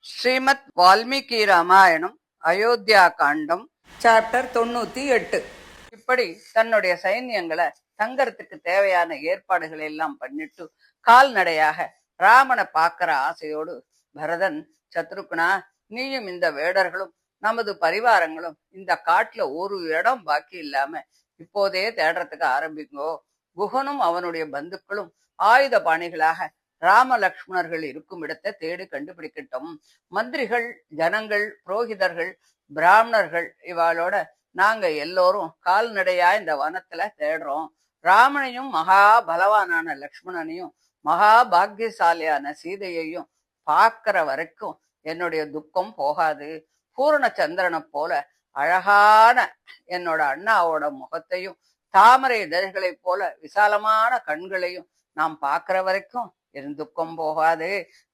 ஸ்ரீமத் வால்மீகி ராமாயணம் அயோத்தியா காண்டம் chapter 98. இப்படி தன்னுடைய சைன்யங்களை தங்கறதுக்கு தேவையான ஏற்பாடுகள் எல்லாம் பண்ணிட்டு கால்நடையாக ராமனை பார்க்கிற ஆசையோடு பரதன், சத்ருக்னா, நீயும் இந்த வேடர்களும் நமது பரிவாரங்களும் இந்த காட்டுல ஒரு இடம் பாக்கி இல்லாம இப்போதே தேடுறதுக்கு ஆரம்பிங்கோ. குகனும் அவனுடைய பந்துக்களும் ஆயுத பாணிகளாக ராம லக்ஷ்மணர்கள் இருக்கும் இடத்தை தேடி கண்டுபிடிக்கட்டும். மந்திரிகள், ஜனங்கள், புரோகிதர்கள், பிராமணர்கள் இவாளோட நாங்க எல்லோரும் கால்நடையா இந்த வனத்துல தேடுறோம். ராமனையும் மகா பலவானான லக்ஷ்மணனையும் மகா பாக்கியசாலியான சீதையையும் பார்க்கிற வரைக்கும் என்னுடைய துக்கம் போகாது. பூரண சந்திரனை போல அழகான என்னோட அண்ணாவோட முகத்தையும் தாமரை இதழ்களை போல விசாலமான கண்களையும் நாம் பார்க்கிற வரைக்கும் என் துக்கம் போகாது.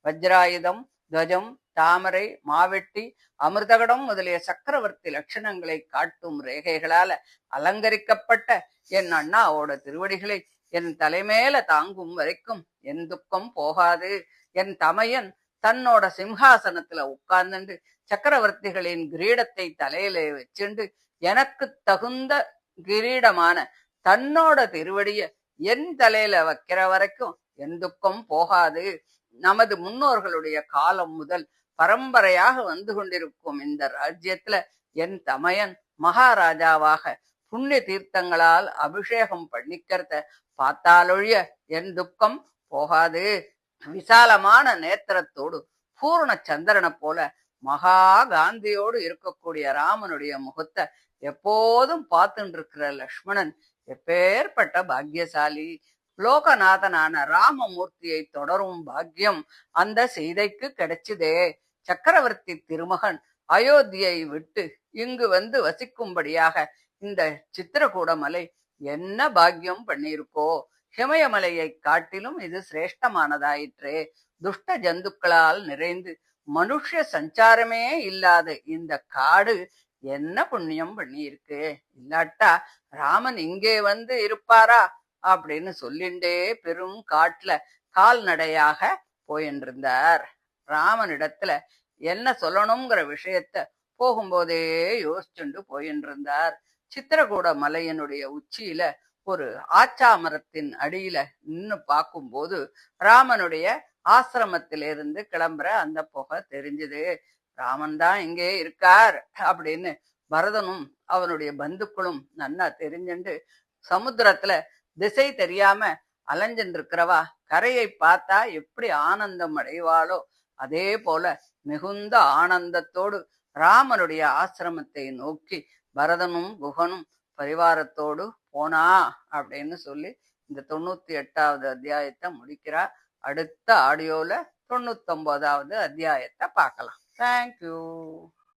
வஜ்ராயுதம், துவஜம், தாமரை, மாவெட்டி, அமிர்தகடம் முதலிய சக்கரவர்த்தி லட்சணங்களை காட்டும் ரேகைகளால அலங்கரிக்கப்பட்ட என் அண்ணாவோட திருவடிகளை என் தலைமேல தாங்கும் வரைக்கும் என் துக்கம் போகாது. என் தமையன் தன்னோட சிம்ஹாசனத்துல உட்கார்ந்துண்டு சக்கரவர்த்திகளின் கிரீடத்தை தலையில வச்சுண்டு எனக்கு தகுந்த கிரீடமான தன்னோட திருவடிய என் தலையில வைக்கிற வரைக்கும் என் துக்கம் போகாது. நமது முன்னோர்களுடைய காலம் முதல் பரம்பரையாக வந்து கொண்டிருக்கும் இந்த ராஜ்யத்துல என் தமையன் மகாராஜாவாக புண்ணிய தீர்த்தங்களால் அபிஷேகம் பண்ணிக்கிறத பார்த்தாலொழிய என் துக்கம் போகாது. விசாலமான நேத்திரத்தோடு பூர்ண சந்திரனை போல மகா காந்தியோடு இருக்கக்கூடிய ராமனுடைய முகத்தை எப்போதும் பார்த்துட்டு இருக்கிற லக்ஷ்மணன் எப்பேற்பட்ட பாக்கியசாலி. லோகநாதனான ராமமூர்த்தியை தொடரும் பாக்கியம் அந்த சீதைக்கு கிடைச்சுதே. சக்கரவர்த்தி திருமகன் அயோத்தியை விட்டு இங்கு வந்து வசிக்கும்படியாக இந்த சித்திரகூட மலை என்ன பாக்கியம் பண்ணியிருக்கோ. ஹிமயமலையை காட்டிலும் இது சிரேஷ்டமானதாயிற்றே. துஷ்ட ஜந்துக்களால் நிறைந்து மனுஷ சஞ்சாரமே இல்லாத இந்த காடு என்ன புண்ணியம் பண்ணியிருக்கு. இல்லாட்டா ராமன் இங்கே வந்து இருப்பாரா அப்படின்னு சொல்லிண்டே பெரும் காட்டுல கால்நடையாக போயின்றிருந்தார். ராமனிடத்துல என்ன சொல்லணுங்கிற விஷயத்த போகும்போதே யோசிச்சுண்டு போயின்றிருந்தார். சித்திரகூட மலையினுடைய உச்சியில ஒரு ஆச்சாமரத்தின் அடியில நின்னு பார்க்கும்போது ராமனுடைய ஆசிரமத்திலிருந்து கிளம்புற அந்த புகை தெரிஞ்சது. ராமன் தான் இங்கே இருக்கார் அப்படின்னு பரதனும் அவனுடைய பந்துக்களும் நன்னா தெரிஞ்சுண்டு சமுத்திரத்துல திசை தெரியாம அலைஞ்சின்னு இருக்கிறவா கரையை பார்த்தா எப்படி ஆனந்தம் அடைவாளோ அதே போல மிகுந்த ஆனந்தத்தோடு ராமனுடைய ஆசிரமத்தை நோக்கி பரதனும் குகனும் பரிவாரத்தோடு போனா அப்படின்னு சொல்லி இந்த 98வது அத்தியாயத்தை முடிக்கிறா. அடுத்த ஆடியோல 99வது அத்தியாயத்தை பார்க்கலாம். தேங்க்யூ.